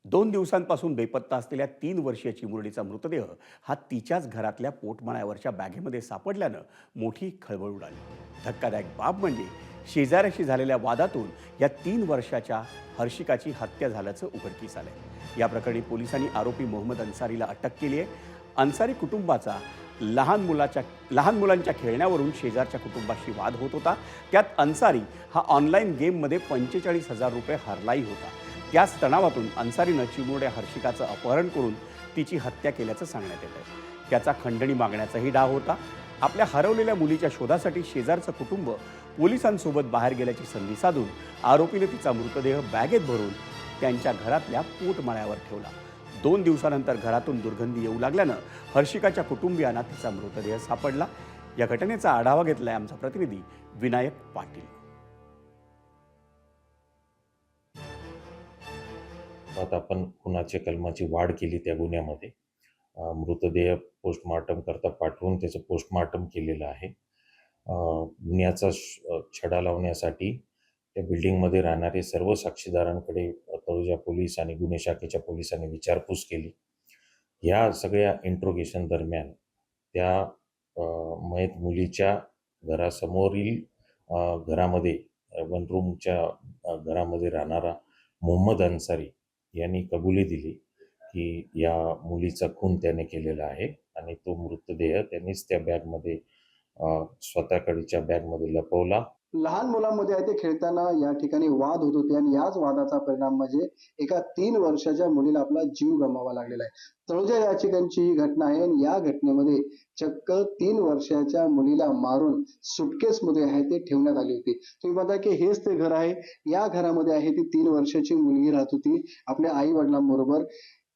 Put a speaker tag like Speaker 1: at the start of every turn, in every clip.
Speaker 1: 2 दिवसांपासून बेपत्ता असलेल्या 3 वर्षीय चिमुरडीचा मृतदेह हा तिच्याच घरातल्या पोटमाळ्यावरच्या बॅगेमध्ये सापडल्यानं मोठी खळबळ उडाली. धक्कादायक बाब म्हणजे शेजाऱ्याशी झालेल्या वादातून या 3 वर्षाच्या हर्षिकाची हत्या झाल्याचं उघडकीस आलंय. या प्रकरणी पोलिसांनी आरोपी मोहम्मद अन्सारीला अटक केली आहे. अन्सारी कुटुंबाचा लहान मुलांच्या खेळण्यावरून शेजारच्या कुटुंबाशी वाद होत होता. त्यात अन्सारी हा ऑनलाईन गेममध्ये 45,000 रुपये हरलाही होता. त्याच तणावातून अन्सारीनं चिमुरड्या हर्षिकाचं अपहरण करून तिची हत्या केल्याचं सांगण्यात येत आहे. त्याचा खंडणी मागण्याचाही डाव होता. आपल्या हरवलेल्या मुलीच्या शोधासाठी शेजारचं कुटुंब पोलिसांसोबत बाहेर गेल्याची संधी साधून आरोपीने तिचा मृतदेह बॅगेत भरून त्यांच्या घरातल्या पोटमाळ्यावर ठेवला. 2 दिवसानंतर घरातून दुर्गंधी येऊ लागल्यानं हर्षिकाच्या कुटुंबियांना तिचा मृतदेह सापडला. या घटनेचा आढावा घेतलाय आमचा प्रतिनिधी विनायक पाटील.
Speaker 2: आपण खुनाच्या कलमाची वाढ केली त्या गुन्ह्यामध्ये. मृतदेह पोस्टमार्टम करता पाठवून त्याचं पोस्टमार्टम केलेलं आहे. गुन्ह्याचा छडा लावण्यासाठी त्या बिल्डिंगमध्ये राहणारे सर्व साक्षीदारांकडे तळोजा पोलीस आणि गुन्हे शाखेच्या पोलिसांनी विचारपूस केली. या सगळ्या इंट्रोगेशन दरम्यान त्या मयत मुलीच्या घरासमोरील घरामध्ये 1 रूमच्या घरामध्ये राहणारा मोहम्मद अन्सारी यांनी कबुली दिली की या मुलीचा खून त्याने केलेला आहे आणि तो मृतदेह त्यांनीच त्या बॅगमध्ये स्वतःकडच्या बॅगमध्ये लपवला.
Speaker 3: लहान मुलांमध्ये आहे ते खेळताना या ठिकाणी वाद होत होते आणि याच वादाचा परिणाम म्हणजे एका 3 वर्षाच्या मुलीला आपला जीव गमवावा लागलेला आहे. तळोजा याचिकांची ही घटना आहे आणि या घटनेमध्ये चक्क 3 वर्षाच्या मुलीला मारून सुटकेसमध्ये आहे ते ठेवण्यात आली होती. तुम्ही बघा की हेच ते घर आहे. या घरामध्ये आहे ती 3 वर्षाची मुलगी राहत होती आपल्या आई वडिलांबरोबर.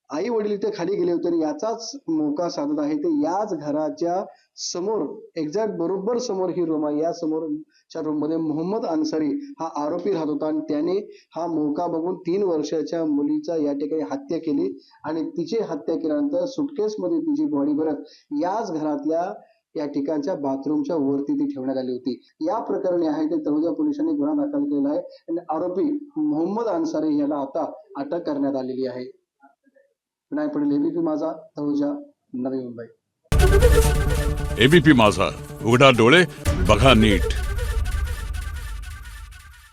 Speaker 3: आई वडील इथे खाली गेले होते आणि याचाच मोका साधत आहे ते याच घराच्या समोर एक्झॅक्ट बरोबर समोर ही रूम आहे. या समोरच्या रूम मध्ये मोहम्मद अन्सारी हा आरोपी राहत होता आणि त्याने हा मोका बघून 3 वर्षाच्या मुलीचा या ठिकाणी हत्या केली आणि तिची हत्या केल्यानंतर सुटकेसमध्ये तिची बॉडी परत याच घरातल्या या ठिकाणच्या बाथरूमच्या वरती ती ठेवण्यात आली होती. या प्रकरणी आहे ते तळोजा पोलिसांनी गुन्हा दाखल केला आहे आणि आरोपी मोहम्मद अन्सारी याला आता अटक करण्यात आलेली आहे. विनायक पाटील, एबीपी माझा, तळोजा, नवी मुंबई.
Speaker 4: एबीपी माझा, उघडा डोळे बघा नीट.